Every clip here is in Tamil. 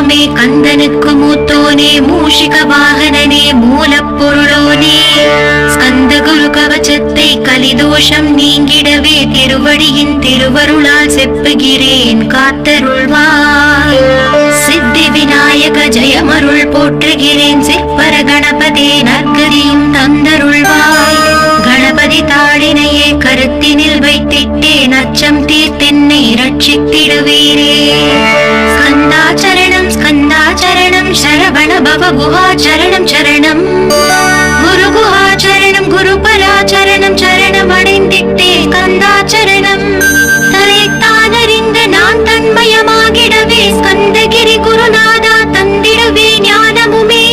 தெய்வமே கந்தனுக்கு மூத்தோனே மூஷிக வாகனனே மூலப்பொருளோனே ஸ்கந்த குரு கவசத்தை கலிதோஷம் நீங்கிடவே திருவடியின் திருவருளால் செப்புகிறேன் காத்தருள்வாய். சித்தி விநாயக ஜெயமருள் போற்றுகிறேன் சிற்பர கணபதே நற்கதியும் தந்தருள்வாய். கணபதி தாளினையே கருத்தினில் வைத்திட்டேன் அச்சம் தீர்த்தென்னை ரட்சித்திடுவீரே. ஸ்கந்தாச்சரணம் ஸ்கந்தாச்சரணம் சரவண பவ குஹாச்சரணம் சரணம் குரு குஹாச்சரணம் குருபராச்சரணம் சரணம் அடைந்திட்டே ஸ்கந்தாச்சரணம். தன்னைத்தானறிந்து நான் தன்மயமாகிடவே ஸ்கந்தகிரி குருநாதா தந்திடுவே ஞானமுமே.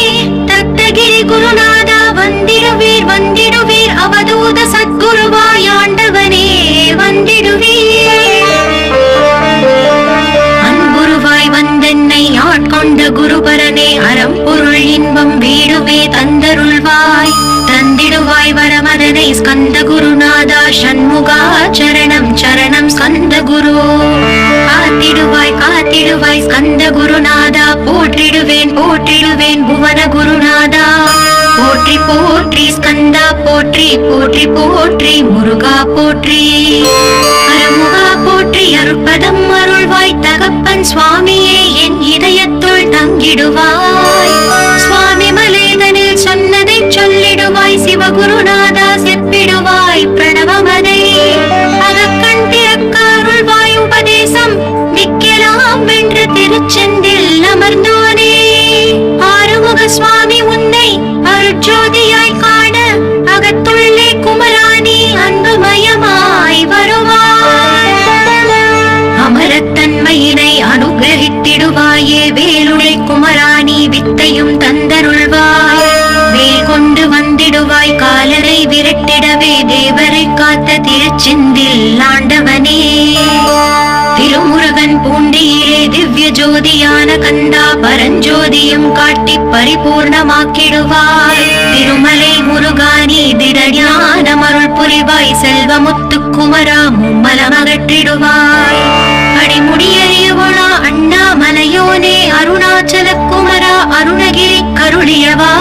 தத்தகிரி குருநாதா வந்திடுவீர் வந்திடுவீர் அவதூத சத்குருவாய் ஆண்டவனே வந்திடுவீர். அன்புருவாய் வந்தென்னை ஆட்கொண்ட குருபரனே அறம்பொருள் இன்பம் வீடுமே தந்தருள்வாய். தந்திடுவாய் வரமதனை ஸ்கந்த குருநாதா சண்முகா சரணம் சரணம் ஸ்கந்த குரு. காத்திடுவாய் காத்திடுவாய் ஸ்கந்த குருநாதா போற்றிடுவேன் போற்றிடுவேன் புவன குருநாதா. போற்றி போற்றி ஸ்கந்தா போற்றி போற்றி போற்றி முருகா போற்றி. அருமுகா போற்றி அருட்பதம் அருள்வாய் தகப்பன் சுவாமியே என் இதயத்துள் தங்கிடுவாய். சுவாமி மலேதனில் சொன்னதை சொல்லிடுவாய் சிவகுருநாதா செப்பிடுவாய் பிரணவமதை. அகக்கண் திறக்க அருள்வாய் உபதேசம் மிக்கலாம் வென்று திருச்செந்தில் அமர்ந்தோனே. ஆறுமுக சுவாமி உன்னை அருட்ஜோதியாய் காண அகத்துள்ளே குமராணி அன்புமயமாய் வருவாய். அமரத்தன்மையினை அனுகிரகித்திடுவாயே வேலுளை குமராணி வித்தையும் தந்தருள்வாய். வேல் கொண்டு வந்திடுவாய் காலரை விரட்டிடவே தேவரை காத்த திருச்செந்தில் ஆண்டவனே. திருமுருகன் பூண்டியிலே திவ்ய ஜோதியான கந்தா பரஞ்சோதியும் காட்டி பரிபூர்ணமாக்கிடுவாய். திருமலை முருகானி திடஞான மருள் புரிவாய் செல்வமுத்து குமரா மும்மலமகற்றிடுவாய். அடிமுடியறியவளா அண்ணாமலையோனே அருணாச்சல குமரா அருணகிரி கருளியவா.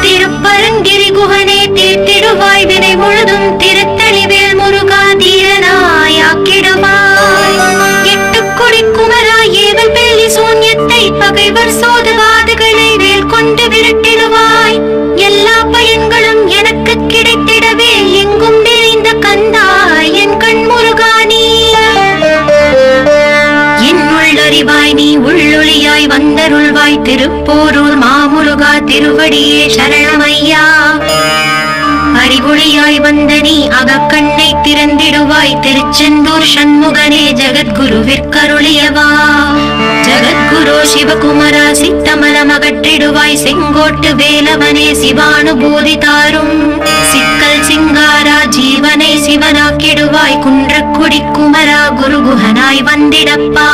திருப்பரங்கிரி குகனே தீர்த்திடுவாய் வினை முழுதும் திருத்தளிவேல் முருகா தீரனாயாக்கிடுவாய். எட்டுக்குடி குமரா ஏவல் பெல்லி சூன்யத்தை பகைவர் சோதவாதுகளை வேல் கொண்டு விரட்டிடுவாய். எல்லா பயன்களும் எனக்கு கிடைத்திடவே எங்கும் நிறைந்த கந்தா என் கண் முருகானி. என் உள்ளறிவாய் நீ உள்ளொளியாய் வந்தருள்வாய் திருப்போரூர் மாமுருகா திருவடியே சரணமையா. அறிவொளியாய் வந்த நீ அகக்கண்ணை திறந்திடுவாய் திருச்செந்தூர் சண்முகனே ஜகத்குருவிற்கருளியவா. ஜகத்குரு சிவகுமரா சித்தமலமகற்றிடுவாய் செங்கோட்டு வேலவனே சிவானுபூதி தாரும். சிக்கல் சிங்காரா ஜீவனை சிவனாக்கிடுவாய் குன்றக்குடி குமரா குருகுஹனாய் வந்திடப்பா.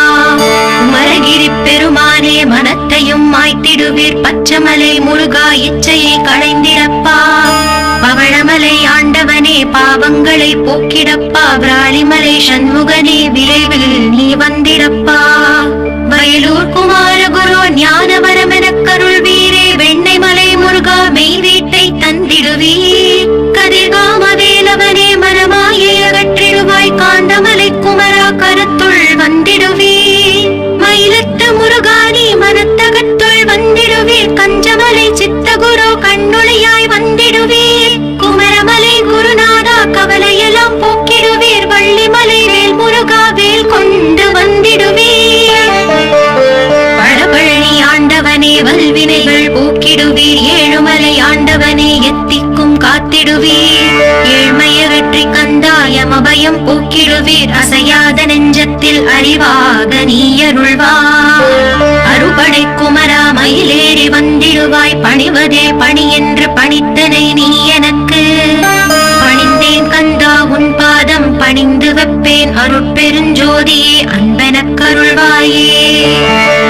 குமரகிரி பெருமானே மனத்தையும் மாய்த்திடுவீர் பச்சமலை முருகா இச்சையை களைந்திடப்பா. பவளமலை ஆண்டவனே பாவங்களை போக்கிடப்பா. விராலிமலை சண்முகனே விரைவில் நீ வந்திடப்பா. வயலூர் குமார குரு ஞானவரமெனக் கருள்வீரே வெண்ணை மலை முருகா மெய் வீட்டை தந்திடுவீர். கதிர்காம வேலவனே மனமாயை அகற்றிடுவாய் காந்தமலை குமரா கருத்துள் வந்திடுவீர். மயிலத்து முருகானி மனத்தகத்துள் வந்திடுவீர். கஞ்சமலை சித்தகுரு கண்ணொளியாய் வந்திடுவீர். குமரமலை குருநாதா கவலையெல்லாம் போக்கிடுவீர். வள்ளிமலை வேல் முருகா வேல் கொண்டு வந்திடுவீர். பழபழனி ஆண்டவனே வல்வினைகள் போக்கிடுவீர். ஏழுமலை ஆண்டவனே எத்திக்கும் காத்திடுவீர். ஏழ்மையகற்றி கந்தாயம் அபயம் போக்கிடுவீர். அசையாத நெஞ்சத்தில் அறிவாக நீயருள்வாய். அறுபடை குமரா மயிலேறி வந்திடுவாய். பணிவதே பணி என்று பணித்தனை நீ எனக்கு. பணிந்தேன் கந்தா உன் பாதம் பணிந்து வைப்பேன் அருட்பெருஞ்சோதியே அன்பெனக்கருள்வாயே.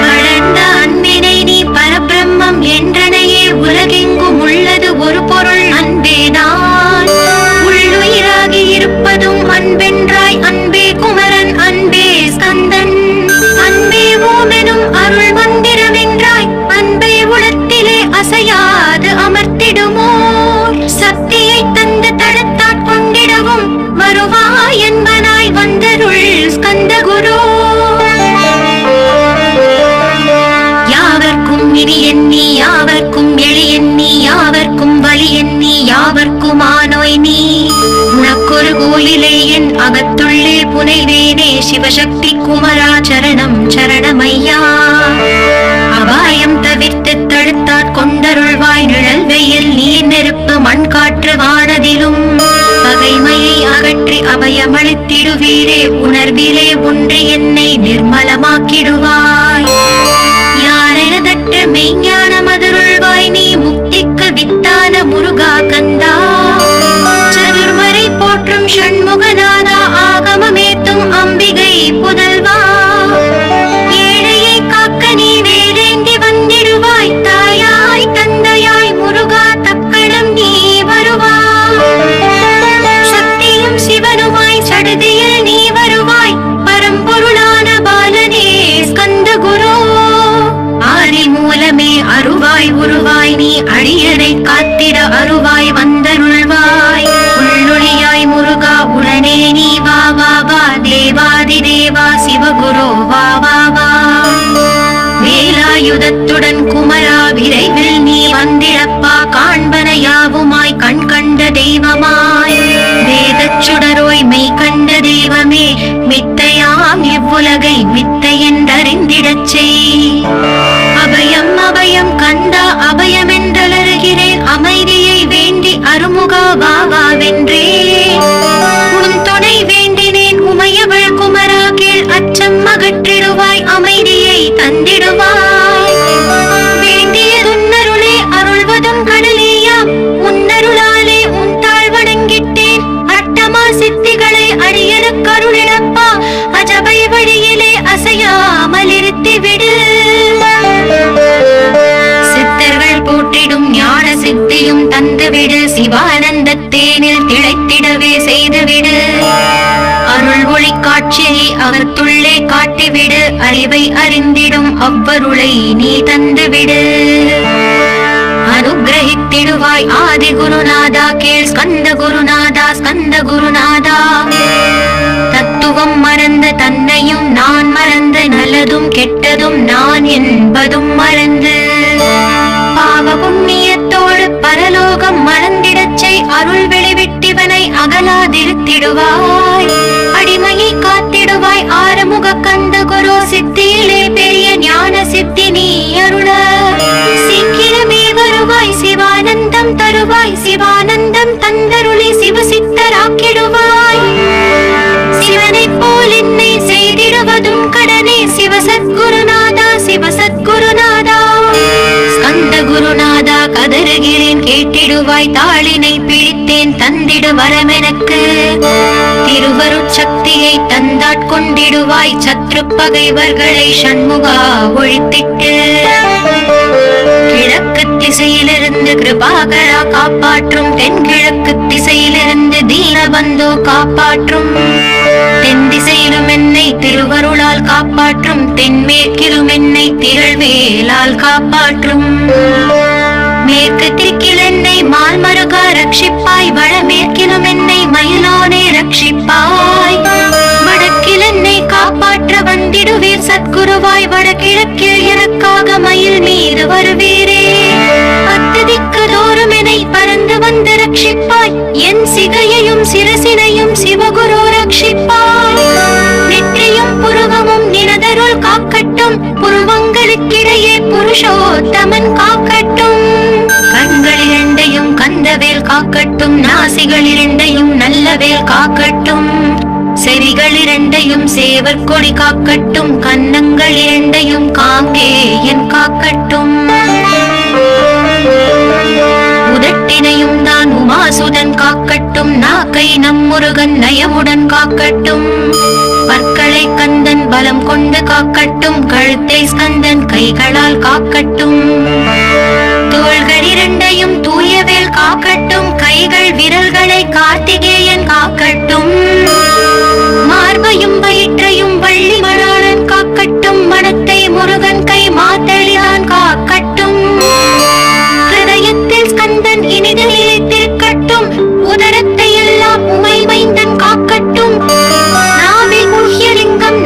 வளர்ந்த அன்பினை நீ பரபிரம்மம் என்றனையே உலகெங்கும் உள்ளது ஒரு பொருள் அன்பேதான். உள்ளுயிராகி இருப்பதும் அன்பென்றாய் அன்பே குமரன் அன்பே ஸ்கந்தன் அன்பே ஓமெனும் அருள் வந்தே குரு. யாவர்க்கும் இனி எண்ணி யாவர்க்கும் எளி எண்ணி யாவர்க்கும் வலி எண்ணி யாவர்க்கும் ஆனோய் நீ. உனக்கொரு கோயிலே என் அகத்துள்ளே புனைவேனே சிவசக்தி குமரா சரணம் சரணமையா. அபாயம் தவிர்த்து தடுத்தாற் கொண்டருள்வாய் நிழல் வெயில் நீர் நெருப்பு மண் காற்று வானதிலும். பகைமையை அகற்றி அபயமளித்திடுவீரே உணர்விலே ஒன்று என்னை நிர்மலமாக்கிடுவாய். யாரெனதற்ற மெய்ஞான மதுருள்வாய் நீ முக்திக்கு வித்தான முருகா கந்தா. சதுர்மறை போற்றும் ஷண்முகநாதா ஆகமமேத்தும் அம்பிகை புதல்வா. ஏழையை காக்க நீ வேறேந்தி வந்திடுவாய் தாயாய் தந்தையாய் முருகா தக்கணம் நீ வருவாய். சக்தியும் சிவனுமாய் சடுதியில் நீ வருவாய் பரம்பொருளான பாலனே ஸ்கந்த குரு. ஆதி மூலமே அருவாய் உருவாய் நீ அடியனை காத்திட அருவாய் வந்தருள்வாய். உள்ளொளியாய் முருகா உடனே நீ வா வா வா தேவாதி தேவா சிவகுரு வா வா வா. வேலாயுதத்துடன் குமரா விரைவில் நீ வந்திடப்பா காண்பன யாவுமாய் கண் கண்ட தெய்வமாய். வேதச் சுடரோய் மெய் கண்ட தெய்வமே மித்தையாம் இவ்வுலகை மித்தை என்றறிந்திடச் செய். அபயம் அபயம் கந்தா அபயமென்றலறுகிறேன் அமைதியை வேண்டி அருமுகா வா வா வென்றே. உன் துணை வேண்டினேன் உமையவள் குமரா கேள் அச்சம் அகற்றிடுவாய் அமைதியை தந்திடுவாய். வேண்டியதுன்னருளே அருள்வதும் கடலேயாம் உன்னருளாலே உன் தாழ் வணங்கிட்டேன். அட்டமா சித்திகளை அடியனுக்கு அருளிடப்பா அஜபை வழியிலே அசையாமல் இருத்திவிடு. சித்தர்கள் போற்றிடும் ஞான சித்தியும் தந்துவிடு சிவானந்த தேனில் திளைத்திடவே செய்துவிடு. அருள் ஒளி காட்சியை அவர்த்துள்ளே காட்டிவிடு அறிவை அறிந்திடும் அவ்வருளை நீ தந்துவிடு. அனுகிரகித்திடுவாய் ஆதி குருநாதா கேள் ஸ்கந்த குருநாதா ஸ்கந்த குருநாதா. தத்துவம் மறந்து தன்னையும் நான் மறந்து நல்லதும் கெட்டதும் நான் என்பதும் மறந்து பாவ புண்ணியத்தோடு பரலோகம் மறந்திடச் செய் அருள் வெளிவிட்டிவனை அகலாதிருத்திடுவாய். அடிமையை காத்திடுவாய் ஆறுமுக கந்த குரு சித்தியிலே பெரிய ஞான சித்தி நீ அருள. சீக்கிரமே வருவாய் சிவானந்தம் தருவாய் சிவானந்தம் தந்தருளி சிவசித்தராக்கிடுவாய். சிவனை போல் என்னை செய்திடுவதும் கடனே சிவசத்குருநாதா சிவசத்குருநாதா. ஸ்கந்த குருநாதா கதறுகிறேன் கேட்டிடுவாய் தாளினை பிடித்தேன் தந்திடு வரமெனக்கு. திருவருட்சக்தியை தந்தாட்கொண்டிடுவாய் சத்ரு பகைவர்களை ஷண்முகா ஒழித்திட்டு. கிழக்கு திசையிலிருந்து கிருபாகரா காப்பாற்றும் தென்கிழக்கு திசையிலிருந்து தீனபந்து காப்பாற்றும். தென் திசையிலும் என்னை திருவருளால் காப்பாற்றும் தென்மேற்கிலும் என்னை திரள்வேலால் காப்பாற்றும். மேற்கு திக்கில் என்னை மால்மருகா ரட்சிப்பாய் வடமேற்கிலும் என்னை மயிலானே ரட்சிப்பாய். வடக்கில் என்னை காப்பாற்ற வந்திடுவீர் சத்குருவாய் வடகிழக்கில் எனக்காக மயில் மீது வருவீரே. அத்ததிக்கு தோறும் என்னை பறந்து வந்து ரட்சிப்பாய் என் சிகையையும் சிரசினையும் சிவகுரு ரட்சிப்பாய். நெற்றியும் புருவமும் நினதருள் காக்கட்டும் புருவங்களுக்கிடையே புருஷோத்தமன் காக்கட்டும். கண்கள் இரண்டையும் கந்தவேல் காக்கட்டும் நாசிகள் இரண்டையும் நல்லவேல் காக்கட்டும். செவிகள் இரண்டையும் சேவர் கொடி காக்கட்டும் கன்னங்கள் இரண்டையும் காங்கேயன் காக்கட்டும். உதட்டினையும் தான் உமாசுதன் காக்கட்டும் நாக்கை நம் முருகன் நயமுடன் காக்கட்டும். பற்களை கந்தன் பலம் கொண்டு காக்கட்டும் கழுத்தை ஸ்கந்தன் கைகளால் காக்கட்டும். தோள்கள் இரண்டையும் தூயவேல் காக்கட்டும் கைகள் விரல்களை கார்த்திகேயன் காக்கட்டும். மார்பையும் வயிற்றையும் வள்ளி மணாளன் காக்கட்டும் மனத்தை முருகன் கை மாத்தளியான் காக்கட்டும். ஹிருதயத்தில் ஸ்கந்தன் இனிது நிலைத்திருக்கட்டும் உதரத்தை எல்லாம் உமை மைந்தன் காக்கட்டும். நாவில் முஹ்யலிங்கம்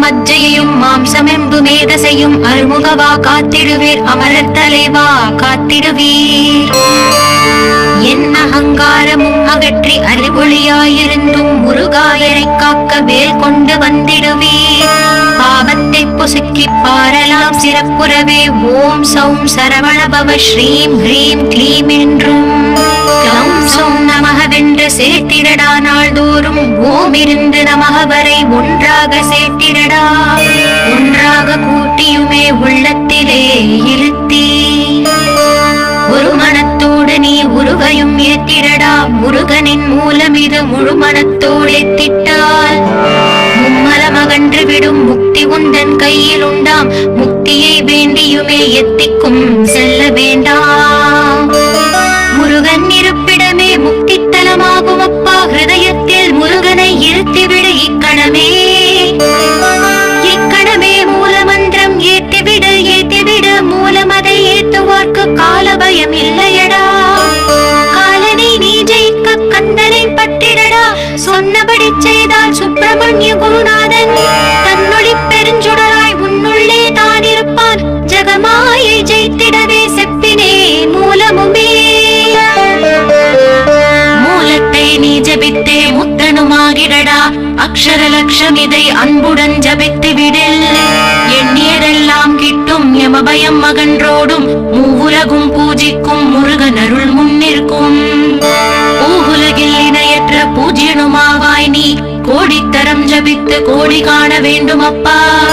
மஜ்ஜையையும் மாம்சமெம்பு மேதசையும் அருமுகவா காத்திடுவீர் அமரர் தலைவா காத்திடுவீர். என் அகங்காரமும் அகற்றி அறிவொளியாயிருந்தும் முருகாயரை காக்க வேல் கொண்டு வந்திடுவீர். பாவத்தை பொசுக்கி பாரலாம் சிறப்புறவே ஓம் சௌம் சரவணபவ ஸ்ரீம் ஹ்ரீம் க்ளீம் என்றும் க்ளௌம் சௌம் நமகவென்று சேர்த்திடடா. நாள்தோறும் ஓம் இருந்து நமக வரை ஒன்றாக சேர்த்திடடா. ஒன்றாக கூட்டியுமே உள்ளத்திலே இருத்தி ஒரு மனத்தோடு நீ உருவையும் ஏத்திடடா. முருகனின் மூலம் இது முழு மனத்தோடு ஏத்திட்டால் மும்மலம் அகன்று விடும் முக்தி உந்தன் கையில் உண்டாம். முக்தியை வேண்டியுமே எத்திக்கும் செல்ல வேண்டாம். முருகன் இருப்பிடமே முக்தி தலமாகும் அப்பா. ஹிருதயத்தில் முருகனை இருத்திவிடு இக்கணமே. இக்கணமே மூலமந்திரம் ஏத்திவிடு ஏத்திவிடு. மூலம் அதை ஏத்துவார்க்கு கால பயம் இல்லையடா. காலனை நீ ஜெயிக்க கந்தனை பட்டிடடா. சொன்னபடி செய்தால் சுப்பிரமணிய குருநாதன் தன்னொளி பெருஞ்சுடராய் உன்னுள்ளே தான் இருப்பான். ஜகமாயை ஜெயித்திடவே செப்பினே மூலமுமே. மூலத்தை நீ ஜபித்தே முத்தனுமாகிடடா. அக்ஷர லட்சம் இதை அன்புடன் ஜபித்து விடில். எண்ணியதெல்லாம் கிட்டும் யமபயம் அகன்றோடும். மூவுலகும் பூஜிக்கும் முருகன் அருள் முன்னிற்கும். பூவுலகில் இணையற்ற பூஜ்யனுமாவாய் நீ. கோடித்தரம் ஜபித்து கோடி காண வேண்டும் அப்பா.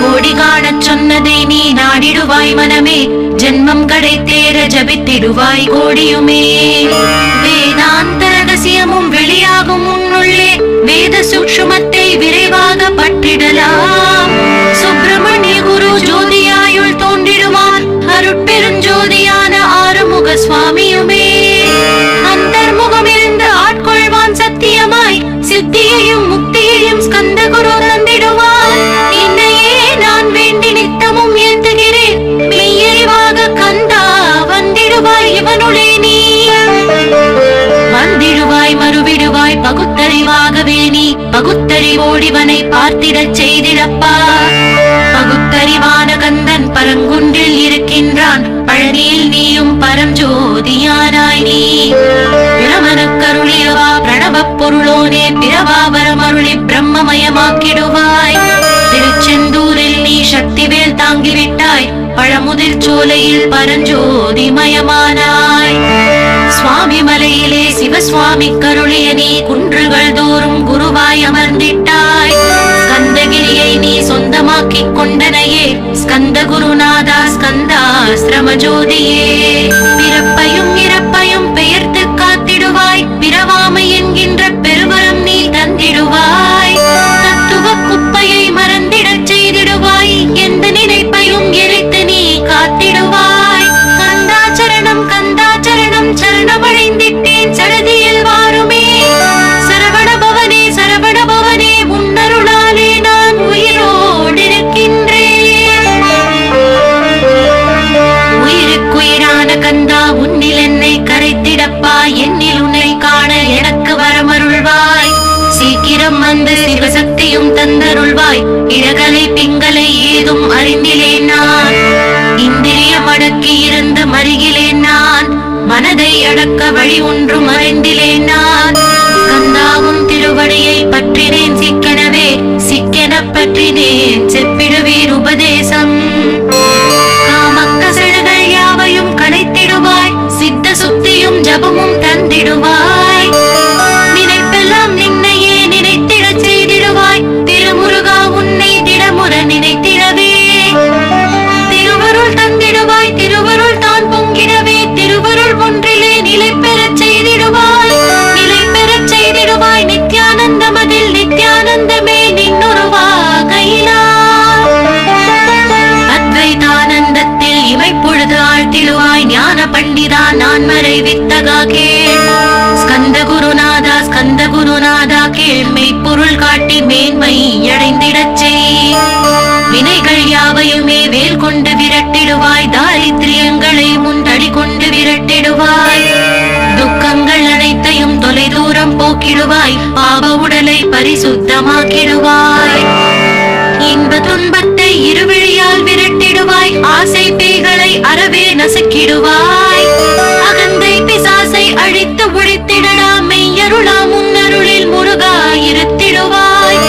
கோடி காணச் சொன்னதை நீ நாடிடுவாய் மனமே. ஜென்மம் கடை தேர ஜபித்திடுவாய் கோடியுமே. வேதாந்த ரகசியமும் வெளியாகும் உன்னுள்ளே. வேத சூக்ஷ்மத்தை விரைவாக பற்றிடலாம். சுப்பிரமணிய குரு ஜோதியாயுள் தோன்றிடுவான். அருட்பெருஞ்சோதியான ஆறுமுக சுவாமியுமே. அந்தர்முகம் இருந்து ஆட்கொள்வான் சத்தியமாய். சித்தியையும் முக்தியையும் ஸ்கந்த குரு தந்திடுவான். என்னையே நான் வேண்டி நித்தமும் ஏத்துகிறேன். மெய்யறிவாக கந்தா வந்திடுவாய் இவனுளே நீ. வந்திடுவாய் மறுவிடுவாய் பகுத்தறிவாகவே நீ. பகுத்தறிவோடிவனை பார்த்திடச் செய்திடப்பா. பகுத்தறிவான கந்தன் பரங்குன்றில் இருக்கின்றான். பழனியில் நீயும் பரஞ்சோதியானாய் நீ. பிரமனுக்கருளியவா பிரணவ பொருளோனே. பிறவாவரம் அருளி பிரம்மமயமாக்கிடுவாய். திருச்செந்தூரில் நீ சக்திவேல் தாங்கிவிட்டாய். பழமுதிர் சோலையில் பரஞ்சோதிமயமானாய். சுவாமி மலையிலே சிவசுவாமி கருளிய நீ. குன்றுகள் தோறும் குருவாய் அமர்ந்திட்டாய். ஸ்கந்தகிரியை நீ சொந்தமாக்கிக் கொண்டனையே. ஸ்கந்த குருநாதா ஸ்கந்தாஸ்திரம ஜோதியே. பிறப்பையும் இறப்பையும் பெயர்த்து காத்திடுவாய். பிறவாமை என்கின்ற பெருவரம் நீ தந்திடுவாய். தத்துவ குப்பையை மறந்திடச் செய்திடுவாய். எந்த நினைப்பையும் எரித்து நீ காத்திடுவாய். கந்தாச்சரணம் கந்தாச்சரணம் சரணமடைந்திட்டேன் சடதியில் வாருமே. சரவண பவனே சரவண பவனே. உன்னருளாலே நான் உயிரோடு இருக்கின்றேன். உயிருக்குயிரான கந்தா உன்னில் என்னை கரைத்திடப்பா. என்னில் உன்னை காண எனக்கு வரமருள்வாய். சீக்கிரம் வந்து சிவசக்தியும் தந்தருள்வாய். இடகலை பிங்களை ஏதும் அறிந்திலேன் நான். இந்திரியம் அடக்கி இருந்து மருகிலேன் நான். மனதை அடக்க வழி ஒன்றும் அறிந்திலேன் நான். கந்தாவும் திருவடியை பற்றினேன் சிக்கெனவே. சிக்கென பற்றினேன் செப்பிடுவீர் உபதேசம். காமக்கசடுகள் யாவையும் களைத்திடுவாய். சித்த சுத்தியும் ஜபமும் தந்திடுவாய். நினைப்பெல்லாம் நின்னையே நினைத்திடச் செய்திடுவாய். திருமுருகா உன்னை திடமுற நினைத்திடவே. திருவருள் தந்திடுவாய். திருவருள் தான் பொங்கிடவே. திருவருள் ஒன்றிலே நிலை பெறச் செய்திடுவாய். நிலை பெறச் செய்திடுவாய். நித்யானந்தமதில் நித்யானந்தமே நின்னுருவாகையிலா. அத்வைதானந்தத்தில் இமைப்பொழுது ஆழ்த்திடுவாய். ஞான பண்டிதா நான் மறை வித்தகா கேள். ஸ்கந்த குருநாதா ஸ்கந்த குருநாதா கேள். மெய்ப்பொருள் காட்டி மேன்மை அடைந்திடச் செய். வினைகள் யாவையுமே வேல் கொண்டு விரட்டிடுவாய். தாரித்ரியங்களை முந்தடி கொண்டு விரட்டிடுவாய். துக்கங்கள் அனைத்தையும் தொலை தூரம் போக்கிடுவாய். பாவ உடலை பரிசுத்தமாக்கிடுவாய். ஆசை பேய்களை அறவே நசுக்கிடுவாய். அகந்தை பிசாசை அழித்து ஒழித்திடடா மெய்யருளா முன்னருளில் முருகா இருத்திடுவாய்.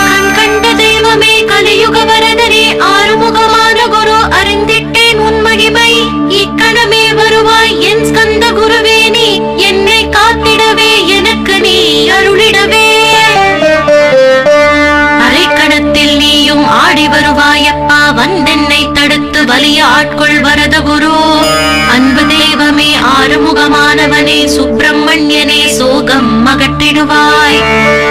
கண் கண்ட தெய்வமே கலியுக வரதனே ஆறுமுகமான குரு அறிந்திட்டேன் உன் மகிமை. இக்கணமே வருவாய் என் ஸ்கந்த குருவே நீ என்னை காத்திடவே எனக்கு நீ அருளிடவே. அரைக்கணத்தில் நீயும் ஆடி வருவாயப்பா வந்தென்னை தடுத்து வலிய ஆட்கொள் வரத குரு. அன்பு தெய்வமே ஆறுமுகமானவனே சுப்பிரமணியனே சோகம் அகற்றிடுவாய்.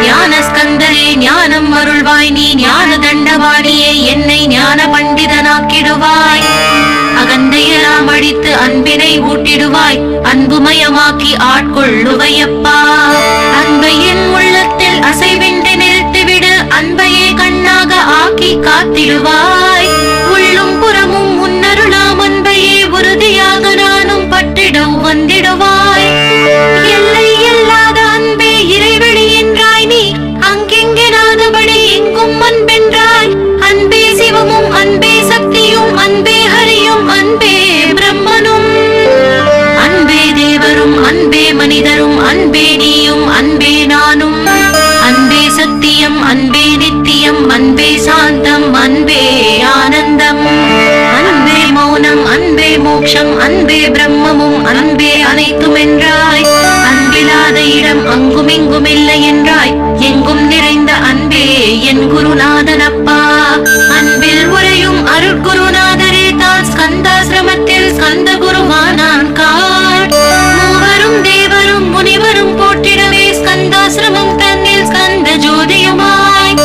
ஞான ஸ்கந்தரே ஞானம் அருள்வாய் நீ ஞான தண்டவாணியே என்னை ஞான பண்டிதனாக்கிடுவாய். அகந்தையெல்லாம் அழித்து அன்பினை ஊட்டிடுவாய் அன்புமயமாக்கி ஆட்கொள்ளுவையப்பா. அன்பையின் உள்ளத்தில் அசைவின்றி நிறுத்திவிடு அன்பையே கண்ணாக ஆக்கி காத்திடுவாய். உள்ளும் புறமும் முன்னருளாம் அன்பையே உறுதியாக நானும் பற்றிடம் வந்திடுவாய். எல்லை இல்லாத அன்பே இறைவழி என்றாய் நீ அங்கெங்கெனாதபடி எங்கும் அன்பென்றாய். அன்பே சிவமும் அன்பே சக்தியும் அன்பே ஹரியும் அன்பே பிரம்மனும் அன்பே தேவரும் அன்பே மனிதரும் அன்பே நீயும் அன்பே நானும். அன்பே சத்தியம் அன்பே நித்தியம் அன்பே சாந்தம் அன்பே ஆனந்தம் அன்பே மௌனம் அன்பே மோட்சம் அன்பே பிரம்மமும் அன்பே அனைத்தும் என்றாய். அன்பில்லாத இடம் அங்கும் எங்கும் இல்லை என்றாய். எங்கும் நிறைந்த அன்பே என் குருநாதனப்பா. அன்பில் உரையும் அருட்குருநாதரே தான் ஸ்கந்தாசிரமத்தில் ஸ்கந்த குருவானான் காட். மூவரும் தேவரும் முனிவரும் போற்றிடவே ஸ்கந்தாசிரமம் தன்னில் ஸ்கந்த ஜோதியுமாய்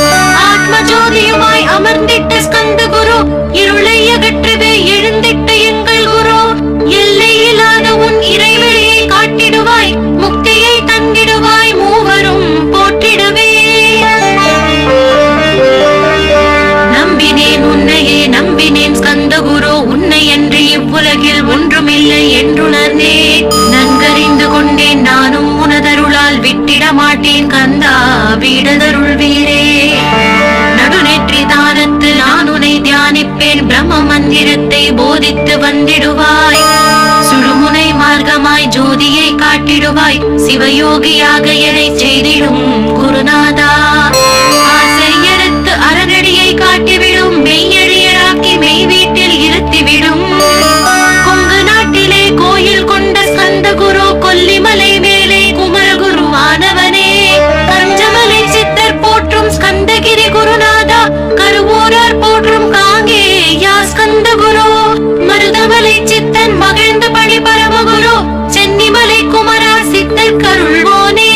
ஆத்ம ஜோதியுமாய் அமர்ந்திட்ட ஸ்கந்த குரு. இருளை அகற்றவே எழுந்திட்ட எங்கள் குரு. எல்லை இல்லாத உன் இறைவழியை காட்டிடுவாய் முக்தியை தந்திடுவாய் மூவரும் போற்றிடவே. நம்பினேன் உன்னையே நம்பினேன் ஸ்கந்த குரு. உன்னை என்று இவ்வுலகில் ஒன்றுமில்லை என்றுணர்ந்தேன். நன்கறிந்து கொண்டேன் நானும் உனதருளால் விட்டிட மாட்டேன் கந்தா வீடதருள் வீரே. நடுநெற்றி தானத்து நான் உன்னை தியானிப்பேன் பிரம்ம மந்திரத்தை போதித்து வந்திடுவாய். சுடுமுனை மார்க்கமாய் ஜோதியை காட்டிடுவாய் சிவயோகியாக என்னை செய்திடும் குருநாதா. ஆசையறுத்து அறநடியை காட்டிவிடும் மெய்யடியராக்கி மெய் வீட்டில் இருத்திவிடும். கொங்கு நாட்டிலே கோயில் கொண்ட ஸ்கந்த குரு கொல்லிமலை மேலே குமரகுருவானவனே. கஞ்சமலை சித்தர் போற்றும் ஸ்கந்தகிரி குருநாதா. கருவூரார் போற்றும் காங்கே யா ஸ்கந்த குரு. மருதமலை சித்தன் மகிழ்ந்த பணி பரமகுரு. சென்னிமலை குமரா சித்தர் கருள்வோனே.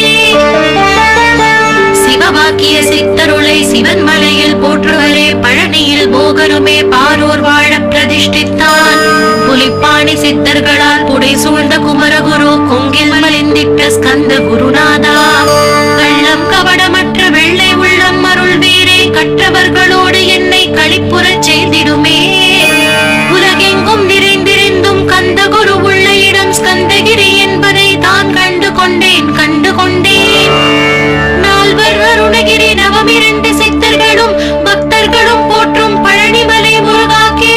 சிவவாக்கிய சித்தருளை சிவன் மலையில் போற்றுவரே. பழனியில் போகருமே பாரூர் வாழ பிரதிஷ்டித்தான். புலிப்பாணி சித்தர்களால் புடை சூழ்ந்த குமரகுரு கொங்கில் மலிந்திட்ட ஸ்கந்த குருநாதா. கள்ளம் கபடமற்ற வெள்ளை உள்ளம் அருள் வீரே. கற்றவர்களோடு என்னை களிப்புறச் செய்திடுமே. உலகெங்கும் நிறைந்திருந்தும் கந்த குரு உள்ள இடம் ஸ்கந்தகிரி என்பதை தான் கண்டு கொண்டேன் கண்டு கொண்டேன். நால்வர் அருணகிரி நவமிரண்டு சித்தர்களும் பக்தர்களும் போற்றும் பழனிமலை முருகாக்கே.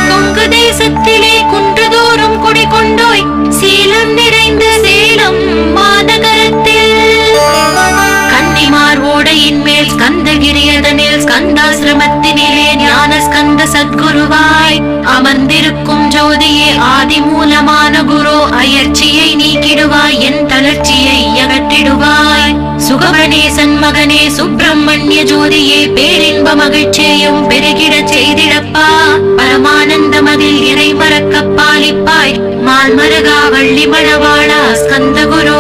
கொங்கு தேசத்திலே குன்றுதோறும் குடிகொண்டோய் சீலம் நிறைந்த சேலம் மாநகரத்தில். கன்னிமார் ஓடையின் மேல் ஸ்கந்தகிரி அதனில் ஸ்கந்தாசிரமத்தினிலே ஞான ஸ்கந்த சத்குருவாய் அமர்ந்திருக்கும் ஜோதியே ஆதி மூலமான குரு. அயற்சியை நீக்கிடுவாய் என் தளர்ச்சியை அகற்றிடுவாய். சுகவனேசன் மகனே சுப்பிரமணிய ஜோதியே பேரின்ப மகிழ்ச்சியையும் பெருகிடச் செய்திடப்பா. பரமானந்தமதில் இறை மறக்க பாலிப்பாய் மால்மருகா வள்ளி மணவாளா ஸ்கந்த குரு.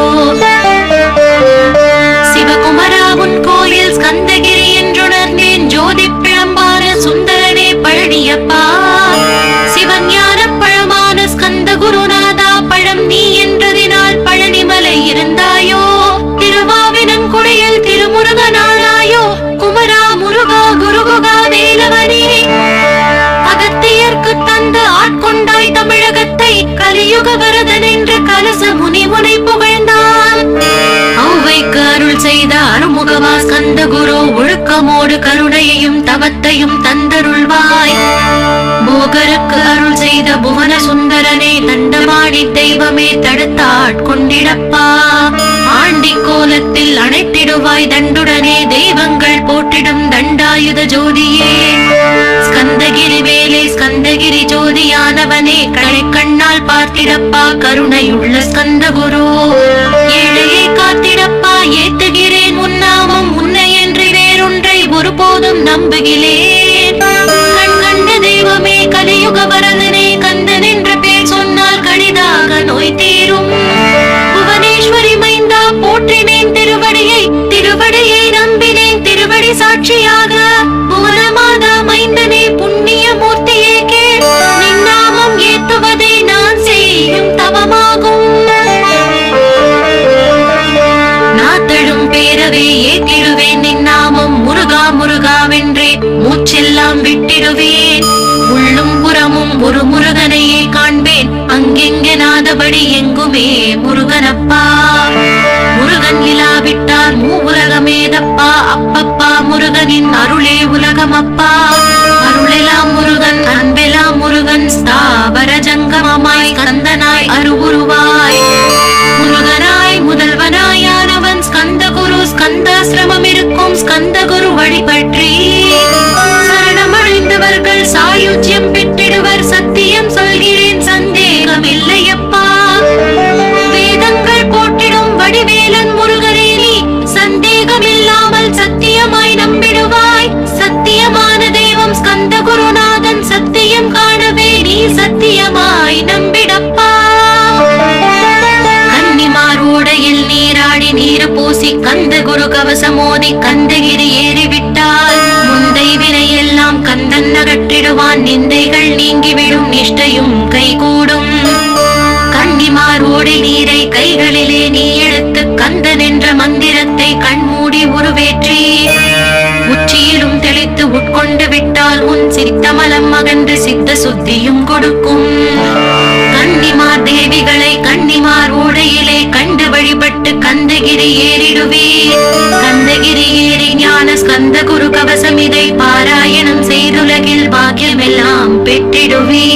சிவகுமரா உன் கோயில் ஸ்கந்தகிரி என்றுணர்ந்தேன். ஜோதி பிழம்பான சுந்தரனே பழனியப்பா. சிவஞான பழமான ஸ்கந்த குருநாதா. பழம் நீ என்றதினால் பழனிமலை இருந்தாயோ. திருவாவினங்குடியில் திருமுருகனானாயோ. குமரா முருகா குருகுகா வேலவனே. அகத்தியர்க்கு தந்த ஆட்கொண்டாய் தமிழகத்தை. கலியுக வரதன் என்று கலச முனிமுனை புகழ்ந்தான். ஔவைக்கு அருள் செய்த அருமுகவா ஸ்கந்த குரு. ஒழுக்க ஒழுக்கமோடு கருணையையும் தவத்தையும் தந்தருள்வாய். போகருக்கு அருள் செய்த புவன சுந்தரனே, தண்டமாடி தெய்வமே தடுத்தாட்கொண்டிடப்பா. ஆண்டி கோலத்தில் அணைத்திடுவாய் தண்டுடனே, தெய்வங்கள் போற்றிடும் தண்டாயுத ஜோதியே. ஸ்கந்தகிரி வேலே ஸ்கந்தகிரி ஜோதியானவனே, கடை கண்ணால் பார்த்திடப்பா கருணையுள்ள ஸ்கந்தகுரு. ஏழையை காத்திடப்பா ஏத்துகிறேன் உன்னாமம், உன்னை என்று வேறொன்றை ஒருபோதும் நம்புகிறேன். கண் கண்ட தெய்வமே கலியுக வரதனே, கந்தன் என்ற பேர் சொன்னால் கடிதாக நோய் தீரும். புவனேஸ்வரி மைந்தா போற்றினேன் திருவடியை, திருவடியை நம்பினேன் திருவடி சாட்சியாக. புவனமாதா மைந்தனே புண்ணிய மூர்த்தியே கேள், நின்னாமம் ஏத்துவதே நான் செய்யும் தவமாகும். நாத்தழும் பேரவே ஏத்திடுவேன் நின்னாமம், முருகா முருகாவென்றே மூச்செல்லாம் விட்டிடுவேன். உள்ளும் புறமும் ஒரு முருகனையே காண்பேன், அங்கெங்கே நாதபடி எங்குமே முருகனப்பா. முருகன் இலாவிட்டால் மூவுலகமேதப்பா, அப்பப்பா முருகனின் அருளே உலகமப்பா. அருளெல்லாம் முருகன் அன்பெல்லாம் முருகன், ஸ்தாவர ஜங்கமமாய் கந்தனாய் அருவுருவாய். முருகனாய் முதல்வனாயானவன் ஸ்கந்தகுரு, ஸ்கந்தாசிரமம் இருக்கும் ஸ்கந்தகுரு வழிபற்றி சரணமடைந்தவர்கள் சாயுஜ்யம் பெற்றிடுவர். சத்தியம் சொல்கிறேன் சந்தேகம் இல்லையப்பா. வேதங்கள் போற்றிடும் வடிவேலன் முருகனே, நீ சந்தேகம் இல்லாமல் சத்தியமாய் நம்பிடுவாய். சத்தியமான தெய்வம் ஸ்கந்தகுருநாதன், சத்தியம் காணவே நீ சத்தியமாய் நம்பிடப்பா. கன்னிமார் ஓடையில் நீராடி நீர் பூசி கந்தகுரு கவசமோதி கந்தகிரி ஏறிவிட்டால் முந்தை வினையெல்லாம் கந்தன் அகற்றிடுவான். நிந்தைகள் நீங்கிவிடும், நிஷ்டையும் கைகூடும். கன்னிமார் ஓடை நீரை கைகளிலே நீ எடுத்து கந்தன் என்ற மந்திரத்தை கண்மூடி உருவேற்றி உச்சியிலும் தெளித்து உட்கொண்டு விட்டால் உன் சித்தமலம் அகன்று சித்த சுத்தியும் கொடுக்கும். கன்னிமார் தேவிகளை கன்னிமார் ஓடையிலே கண்டு வழிபட்டு கந்தகிரி ஏறிடுவே. கந்தகிரி ஏறி ஞான ஸ்கந்த குரு கவசம் இதை பாராயணம் செய்துலகில் பாக்கியமெல்லாம் பெற்றிடுவே.